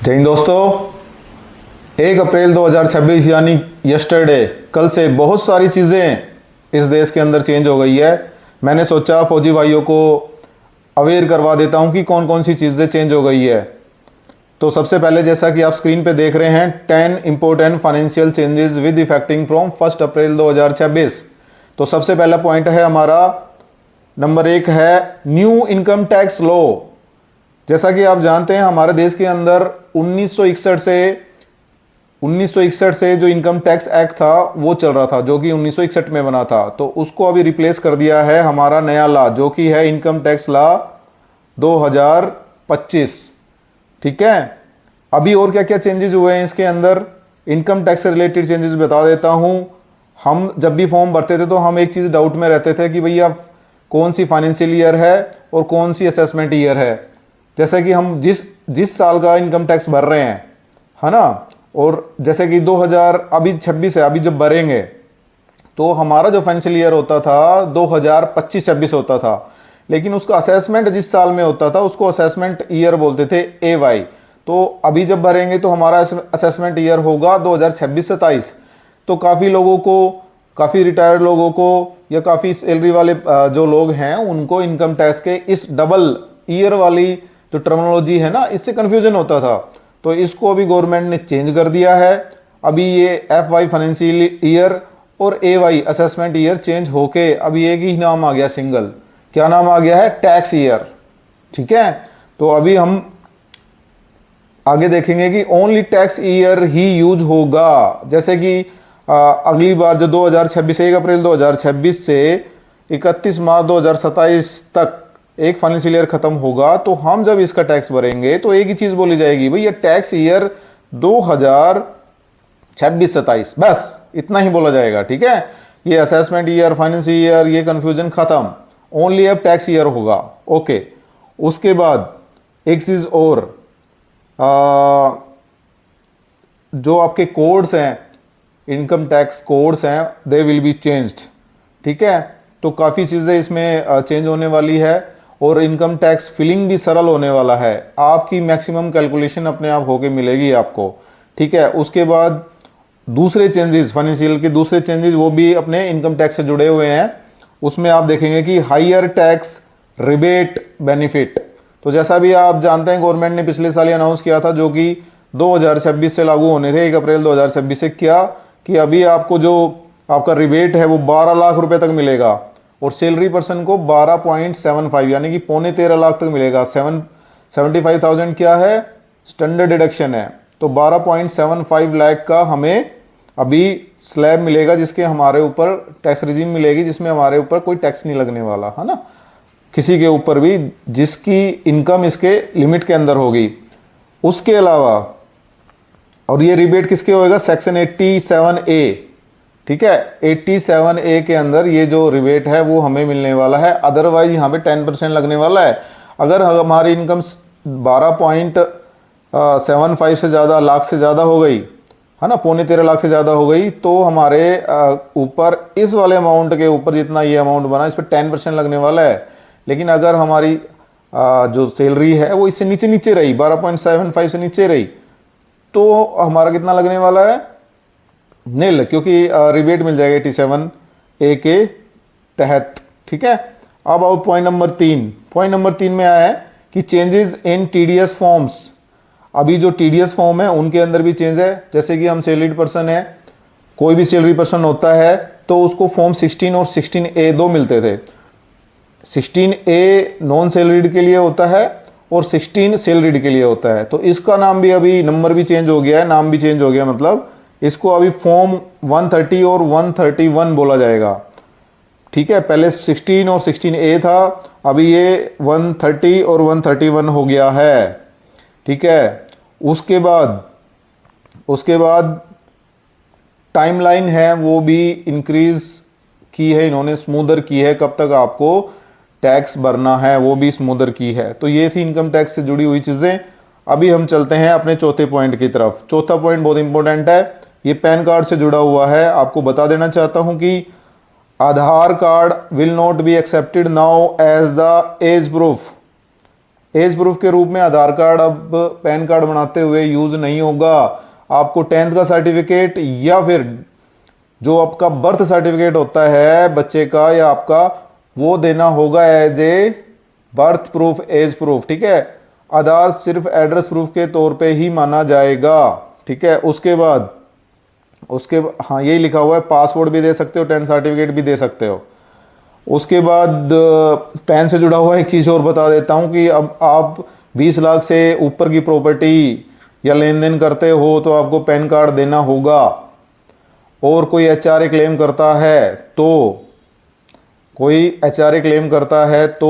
जय हिंद दोस्तों। 1 अप्रैल 2026 यानी यस्टरडे, कल से बहुत सारी चीज़ें इस देश के अंदर चेंज हो गई है। मैंने सोचा फौजी भाइयों को अवेयर करवा देता हूं कि कौन कौन सी चीज़ें चेंज हो गई है। तो सबसे पहले, जैसा कि आप स्क्रीन पे देख रहे हैं, 10 important financial changes with effecting from 1 April 2026। तो सबसे पहला पॉइंट है हमारा, नंबर 1 है न्यू इनकम टैक्स लॉ। जैसा कि आप जानते हैं, हमारे देश के अंदर 1961 से जो इनकम टैक्स एक्ट था वो चल रहा था, जो कि 1961 में बना था। तो उसको अभी रिप्लेस कर दिया है हमारा नया लॉ, जो कि है इनकम टैक्स लॉ 2025। ठीक है। अभी और क्या क्या चेंजेस हुए हैं इसके अंदर, इनकम टैक्स से रिलेटेड चेंजेस बता देता हूं। हम जब भी फॉर्म भरते थे तो हम एक चीज डाउट में रहते थे कि भैया कौन सी फाइनेंशियल ईयर है और कौन सी असेसमेंट ईयर है। जैसे कि हम जिस साल का इनकम टैक्स भर रहे हैं, है ना, और जैसे कि 2000 अभी 26 है, अभी जब भरेंगे तो हमारा जो फाइनेंशियल ईयर होता था 2025-26 होता था, लेकिन उसका असेसमेंट जिस साल में होता था उसको असेसमेंट ईयर बोलते थे, AY। तो अभी जब भरेंगे तो हमारा असेसमेंट ईयर होगा 2026-27। तो काफ़ी लोगों को, काफ़ी रिटायर्ड लोगों को या काफ़ी सैलरी वाले जो लोग हैं उनको इनकम टैक्स के इस डबल ईयर वाली जो टर्मिनोलॉजी है ना, इससे कंफ्यूजन होता था। तो इसको अभी गवर्नमेंट ने चेंज कर दिया है। अभी ये FY फाइनेंशियल ईयर और AY असेसमेंट ईयर चेंज होके अभी एक ही नाम आ गया, सिंगल। क्या नाम आ गया है? Tax year. ठीक है। तो अभी हम आगे देखेंगे कि ओनली टैक्स ईयर ही यूज होगा। जैसे कि अगली बार जो 2026, 1 अप्रैल 2026 से 31 मार्च 2027 तक एक फाइनेंशियल ईयर खत्म होगा, तो हम जब इसका टैक्स भरेंगे तो एक ही चीज बोली जाएगी, भाई ये टैक्स ईयर 2026-27, बस इतना ही बोला जाएगा। ठीक है। ये असेसमेंट ईयर, फाइनेंशियल ईयर, ये कंफ्यूजन खत्म, ओनली अब टैक्स ईयर होगा। ओके। उसके बाद एक चीज और, जो आपके कोड्स हैं, इनकम टैक्स कोड्स हैं, दे विल बी चेंज्ड। ठीक है। तो काफ़ी चीज़ें इसमें चेंज होने वाली है और इनकम टैक्स फिलिंग भी सरल होने वाला है। आपकी मैक्सिमम कैलकुलेशन अपने आप होके मिलेगी आपको। ठीक है। उसके बाद दूसरे चेंजेस, फाइनेंशियल के दूसरे चेंजेस, वो भी अपने इनकम टैक्स से जुड़े हुए हैं। उसमें आप देखेंगे कि हायर टैक्स रिबेट बेनिफिट। तो जैसा भी आप जानते हैं, गवर्नमेंट ने पिछले साल अनाउंस किया था, जो कि 2026 से लागू होने थे, 1 अप्रैल 2026 से, क्या कि अभी आपको जो आपका रिबेट है वो 12 लाख रुपए तक मिलेगा और सैलरी पर्सन को 12.75 यानी कि 13.25 लाख तक मिलेगा। 75,000 क्या है? स्टैंडर्ड डिडक्शन है। तो 12.75 लाख का हमें अभी स्लैब मिलेगा, जिसके हमारे ऊपर टैक्स रिजीम मिलेगी, जिसमें हमारे ऊपर कोई टैक्स नहीं लगने वाला, है ना, किसी के ऊपर भी, जिसकी इनकम इसके लिमिट के अंदर होगी। उसके अलावा, और ये रिबेट किसके होएगा? Section 87A। ठीक है। 87A के अंदर ये जो रिबेट है वो हमें मिलने वाला है। अदरवाइज यहाँ पे 10% लगने वाला है। अगर हमारी इनकम 12.75 से ज़्यादा लाख से ज़्यादा हो गई, है ना, 13.25 लाख से ज़्यादा हो गई, तो हमारे ऊपर इस वाले अमाउंट के ऊपर जितना ये अमाउंट बना, इस पर 10% लगने वाला है। लेकिन अगर हमारी जो सैलरी है वो इससे नीचे नीचे रही, 12.75 से नीचे रही, तो हमारा कितना लगने वाला है? नील, क्योंकि रिबेट मिल जाएगा 87A के तहत। ठीक है। अब आओ पॉइंट नंबर 3। पॉइंट नंबर 3 में आया है कि चेंजेस इन TDS फॉर्म्स। अभी जो TDS फॉर्म है उनके अंदर भी चेंज है। जैसे कि हम सैलरीड पर्सन है, कोई भी सैलरी पर्सन होता है तो उसको फॉर्म 16 और 16A 2 मिलते थे। 16A नॉन सैलरीड के लिए होता है और 16 सैलरीड के लिए होता है। तो इसका नाम भी, अभी नंबर भी चेंज हो गया है, नाम भी चेंज हो गया, मतलब इसको अभी फॉर्म 130 और 131 बोला जाएगा। ठीक है। पहले 16 और 16A था, अभी ये 130 और 131 हो गया है। ठीक है। उसके बाद टाइमलाइन है वो भी इंक्रीज की है इन्होंने, स्मूदर की है, कब तक आपको टैक्स भरना है वो भी स्मूदर की है। तो ये थी इनकम टैक्स से जुड़ी हुई चीज़ें। अभी हम चलते हैं अपने चौथे पॉइंट की तरफ। चौथा पॉइंट बहुत इंपॉर्टेंट है, ये पैन कार्ड से जुड़ा हुआ है। आपको बता देना चाहता हूं कि Aadhaar card will not be accepted now as the age proof. Age proof के रूप में आधार कार्ड अब पैन कार्ड बनाते हुए यूज नहीं होगा। आपको 10th का सर्टिफिकेट या फिर जो आपका बर्थ सर्टिफिकेट होता है बच्चे का या आपका, वो देना होगा as a birth proof, age proof, ठीक है। आधार सिर्फ एड्रेस प्रूफ के तौर पे ही माना जाएगा, ठीक है। उसके बाद हाँ यही लिखा हुआ है, पासपोर्ट भी दे सकते हो, 10th सर्टिफिकेट भी दे सकते हो। उसके बाद पैन से जुड़ा हुआ एक चीज़ और बता देता हूँ कि अब आप 20 लाख से ऊपर की प्रॉपर्टी या लेन देन करते हो तो आपको पैन कार्ड देना होगा। और कोई एचआरए क्लेम करता है तो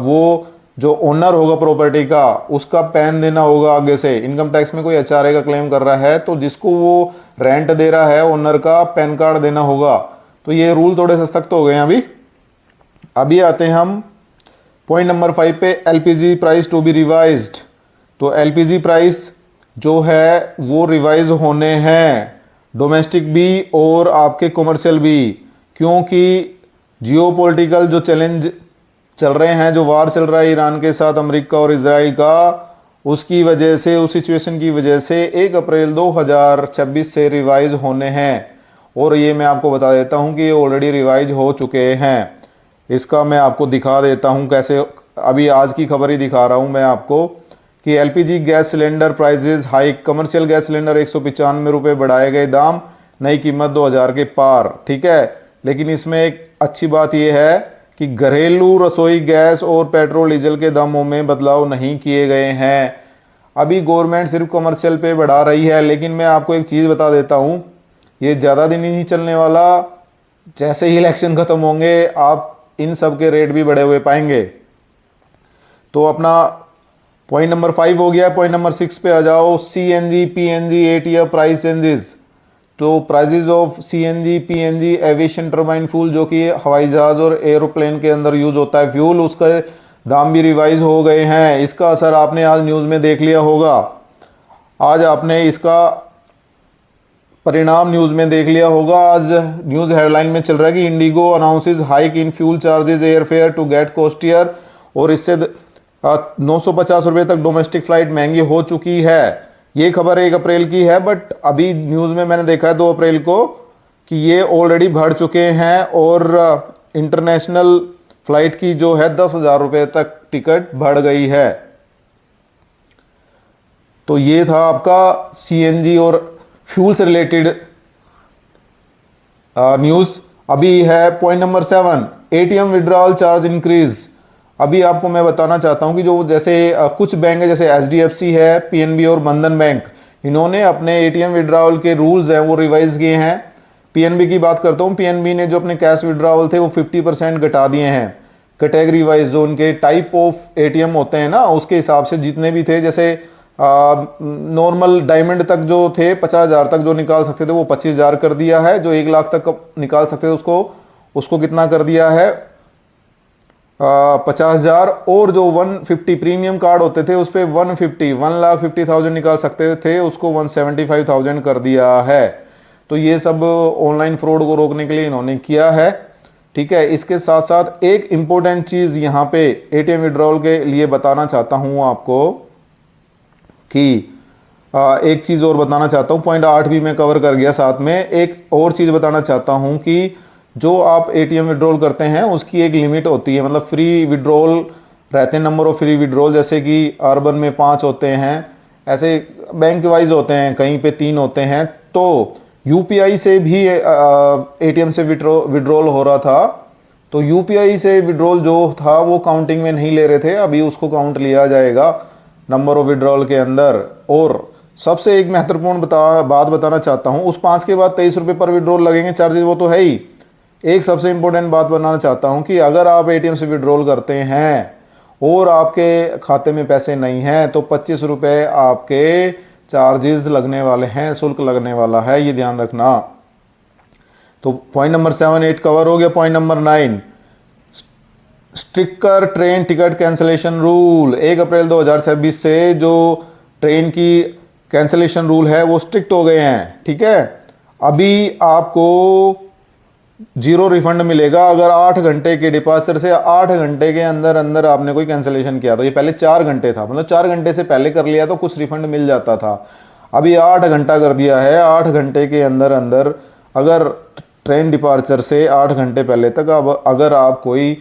वो जो ओनर होगा प्रॉपर्टी का उसका पैन देना होगा आगे से। इनकम टैक्स में कोई एचआरए का क्लेम कर रहा है तो जिसको वो रेंट दे रहा है ओनर का पैन कार्ड देना होगा। तो ये रूल थोड़े से सख्त हो गए हैं अभी आते हैं हम पॉइंट नंबर 5 पे, LPG price to be revised. तो एलपीजी प्राइस जो है वो रिवाइज होने हैं, डोमेस्टिक भी और आपके कमर्शियल भी, क्योंकि जियोपॉलिटिकल जो चैलेंज चल रहे हैं, जो वार चल रहा है ईरान के साथ अमेरिका और इजराइल का, उसकी वजह से, उस सिचुएशन की वजह से 1 अप्रैल 2026 से रिवाइज होने हैं। और ये मैं आपको बता देता हूँ कि ये ऑलरेडी रिवाइज हो चुके हैं। इसका मैं आपको दिखा देता हूँ कैसे, अभी आज की खबर ही दिखा रहा हूँ मैं आपको कि LPG gas cylinder prices hike, commercial gas cylinder 195 रुपये बढ़ाए गए दाम, नई कीमत 2000 के पार, ठीक है। लेकिन इसमें एक अच्छी बात यह है कि घरेलू रसोई गैस और पेट्रोल डीजल के दामों में बदलाव नहीं किए गए हैं। अभी गवर्नमेंट सिर्फ कमर्शियल पे बढ़ा रही है, लेकिन मैं आपको एक चीज़ बता देता हूँ, ये ज़्यादा दिन ही नहीं चलने वाला, जैसे ही इलेक्शन खत्म होंगे आप इन सब के रेट भी बढ़े हुए पाएंगे। तो अपना पॉइंट नंबर 5 हो गया। पॉइंट नंबर 6 पे आ जाओ, CNG PNG ATF price changes. तो prices of CNG PNG aviation turbine fuel, जो कि हवाई जहाज और एरोप्लेन के अंदर यूज होता है फ्यूल, उसका दाम भी रिवाइज हो गए हैं। इसका असर आपने आज न्यूज़ में देख लिया होगा, आज आपने इसका परिणाम न्यूज़ में देख लिया होगा। आज न्यूज़ हेडलाइन में चल रहा है कि IndiGo announces hike in fuel charges air fare to get costlier, और इससे 950 रुपये तक डोमेस्टिक फ्लाइट महंगी हो चुकी है। ये खबर 1 अप्रैल की है, बट अभी न्यूज़ में मैंने देखा है 2 अप्रैल को कि ये ऑलरेडी बढ़ चुके हैं और इंटरनेशनल फ्लाइट की जो है 10,000 रुपये तक टिकट बढ़ गई है। तो ये था आपका सीएनजी और फ्यूल से रिलेटेड न्यूज़। अभी है point number 7, ATM withdrawal charge increase. अभी आपको मैं बताना चाहता हूं कि जो जैसे कुछ बैंक है, जैसे एचडीएफसी है, पीएनबी और बंधन बैंक, इन्होंने अपने एटीएम विड्रॉल के रूल्स हैं वो रिवाइज किए हैं। पीएनबी की बात करता हूं, पीएनबी ने जो अपने कैश विड्रॉल थे वो 50% घटा दिए हैं। कैटेगरी वाइज जो उनके टाइप ऑफ एटीएम होते हैं ना, उसके हिसाब से जितने भी थे, जैसे नॉर्मल डायमंड तक जो थे 50,000 तक जो निकाल सकते थे वो 25,000 कर दिया है। जो 1 लाख तक निकाल सकते थे उसको कितना कर दिया है, 50,000। और जो 150 प्रीमियम कार्ड होते थे उस पर 1,50,000 निकाल सकते थे, उसको 175,000 कर दिया है। तो ये सब ऑनलाइन फ्रॉड को रोकने के लिए इन्होंने किया है, ठीक है। इसके साथ साथ एक इंपॉर्टेंट चीज़ यहाँ पे एटीएम विड्रॉल के लिए बताना चाहता हूँ आपको कि एक चीज़ और बताना चाहता हूँ। पॉइंट 8 भी मैं कवर कर गया, साथ में एक और चीज़ बताना चाहता हूँ कि जो आप एटीएम विड्रॉल करते हैं उसकी एक लिमिट होती है, मतलब फ्री विड्रॉल रहते हैं, नंबर ऑफ फ्री विड्रॉल, जैसे कि अर्बन में 5 होते हैं, ऐसे बैंक वाइज होते हैं, कहीं पे 3 होते हैं। तो यूपीआई से भी एटीएम से विड्रॉल हो रहा था, तो यूपीआई से विड्रॉल जो था वो काउंटिंग में नहीं ले रहे थे, अभी उसको काउंट लिया जाएगा नंबर ऑफ विड्रॉल के अंदर। और सबसे एक महत्वपूर्ण बात बताना चाहता हूँ, उस 5 के बाद 23 रुपये पर विड्रॉल लगेंगे चार्जेस, वो तो है ही। एक सबसे इंपॉर्टेंट बात बताना चाहता हूँ कि अगर आप एटीएम से विड्रॉल करते हैं और आपके खाते में पैसे नहीं हैं तो 25 रुपये आपके चार्जेस लगने वाले हैं, शुल्क लगने वाला है, ये ध्यान रखना। तो पॉइंट नंबर 7 8 कवर हो गया। Point number 9, stricter train ticket cancellation rule. 1 April 2026 से जो ट्रेन की कैंसिलेशन रूल है वो स्ट्रिक्ट हो गए हैं, ठीक है। अभी आपको जीरो रिफंड मिलेगा अगर 8 घंटे के डिपार्चर से 8 घंटे के अंदर अंदर आपने कोई कैंसिलेशन किया। तो ये पहले 4 घंटे था, मतलब 4 घंटे से पहले कर लिया तो कुछ रिफंड मिल जाता था। अभी 8 घंटा कर दिया है, 8 घंटे के अंदर अंदर अगर ट्रेन डिपार्चर से 8 घंटे पहले तक अब अगर आप कोई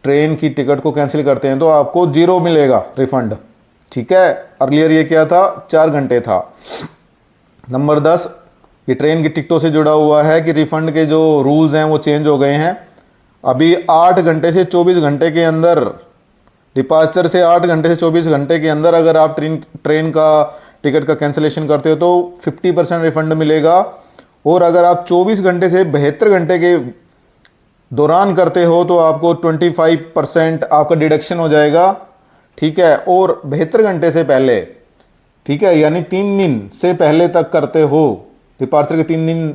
ट्रेन की टिकट को कैंसिल करते हैं तो आपको जीरो मिलेगा रिफंड। ठीक है, अर्लियर ये क्या था, 4 घंटे था। नंबर 10, ये ट्रेन की टिकटों से जुड़ा हुआ है कि रिफंड के जो रूल्स हैं वो चेंज हो गए हैं। अभी 8 घंटे से 24 घंटे के अंदर, डिपार्चर से 8 घंटे से 24 घंटे के अंदर अगर आप ट्रेन का टिकट का कैंसिलेशन करते हो तो 50% रिफंड मिलेगा। और अगर आप 24 घंटे से 72 घंटे के दौरान करते हो तो आपको 25% आपका डिडक्शन हो जाएगा। ठीक है, और 72 घंटे से पहले, ठीक है, यानी 3 दिन से पहले तक करते हो, डिपार्चर के 3 दिन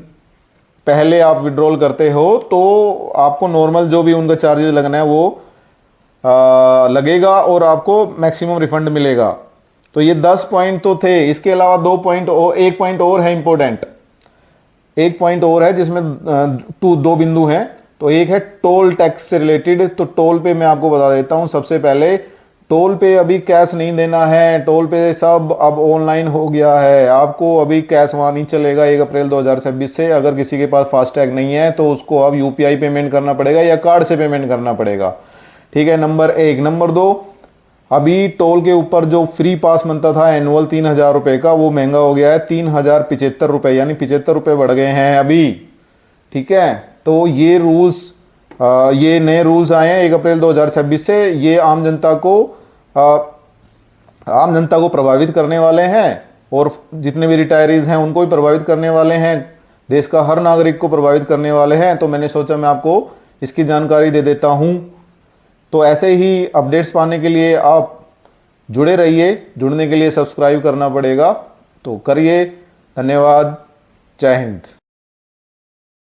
पहले आप विड्रॉल करते हो तो आपको नॉर्मल जो भी उनका चार्जेस लगना है वो लगेगा और आपको मैक्सिमम रिफंड मिलेगा। तो ये 10 पॉइंट तो थे। इसके अलावा 1 पॉइंट और है इंपॉर्टेंट, एक पॉइंट और है जिसमें दो बिंदु हैं। तो एक है टोल टैक्स से रिलेटेड। तो टोल पे मैं आपको बता देता हूं। सबसे पहले टोल पे अभी कैश नहीं देना है, टोल पे सब अब ऑनलाइन हो गया है। आपको अभी कैश वहाँ नहीं चलेगा 1 अप्रैल 2026 से। अगर किसी के पास फास्टैग नहीं है तो उसको अब यूपीआई पेमेंट करना पड़ेगा या कार्ड से पेमेंट करना पड़ेगा। ठीक है, नंबर 1। नंबर 2, अभी टोल के ऊपर जो फ्री पास बनता था एनुअल 3,000 रुपये का, वो महंगा हो गया है 3,075 रुपये, यानी 75 रुपये बढ़ गए हैं अभी। ठीक है, तो ये रूल्स, ये नए रूल्स आए हैं 1 अप्रैल 2026 से। ये आम जनता को प्रभावित करने वाले हैं और जितने भी रिटायरीज हैं उनको भी प्रभावित करने वाले हैं, देश का हर नागरिक को प्रभावित करने वाले हैं। तो मैंने सोचा मैं आपको इसकी जानकारी दे देता हूं। तो ऐसे ही अपडेट्स पाने के लिए आप जुड़े रहिए। जुड़ने के लिए सब्सक्राइब करना पड़ेगा, तो करिए। धन्यवाद। जय हिंद।